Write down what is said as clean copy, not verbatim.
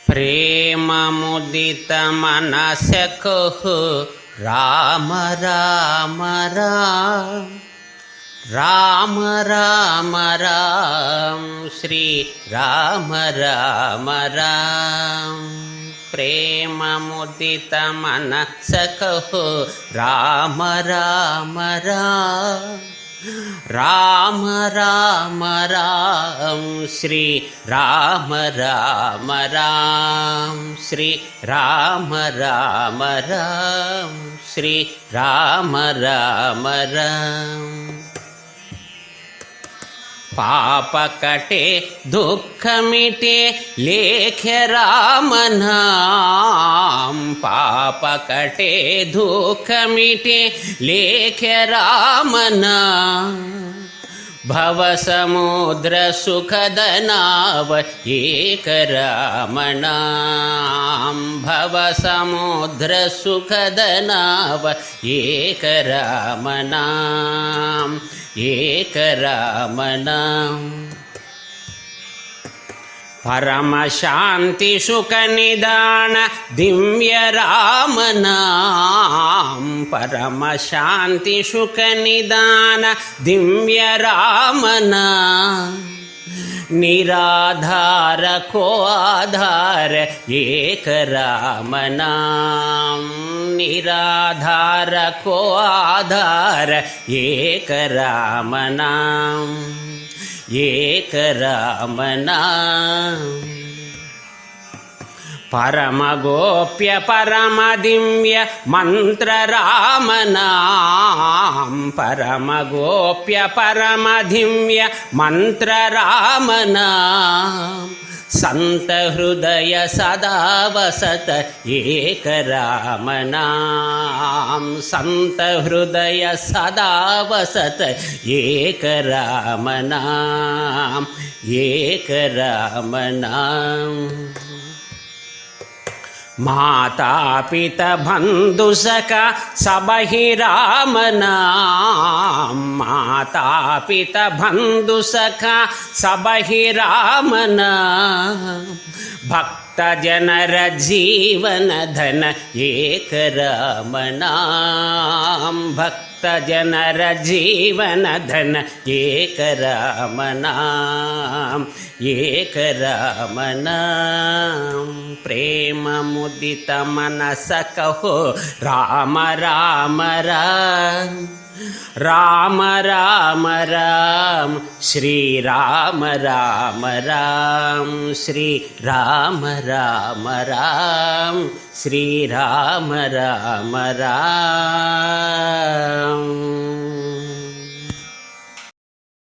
प्रेम मुदित मनस कहु राम राम राम राम राम राम श्री राम राम राम। प्रेम मुदित मनस कहु राम राम राम राम राम राम श्री राम राम राम श्री राम राम राम श्री राम राम राम। पाप कटे दुख मिटे लेखे राम नाम। पाप कटे दुख मिटे लेखे राम नाम। भव समुद्र सुखद नाव एक राम नाम। भव समुद्र सुखद नाव एक राम नाम एक राम नाम। परम शांति सुख निदान दिव्य राम नाम। परम शांति सुख निदान दिव्य राम नाम। निराधार को आधार एक राम नाम। निराधार को आधार एक राम नाम एक राम नाम। परम गोप्य परम दिव्य मंत्र राम नाम। परम गोप्य परम दिव्य मंत्र राम नाम। संत हृदय सदा वसत एक राम नाम। संत हृदय सदा वसत एक राम नाम एक राम नाम। माता पिता बंधु सखा सब ही राम नाम। माता पिता बंधु सखा सब ही राम नाम। भक्त जनर जीवन धन एक राम नाम। भक्त जनर जीवन धन एक राम नाम एक राम नाम। प्रेम मुदित मनस कहो राम राम राम राम राम राम श्री राम राम राम श्री राम राम राम श्री राम राम राम।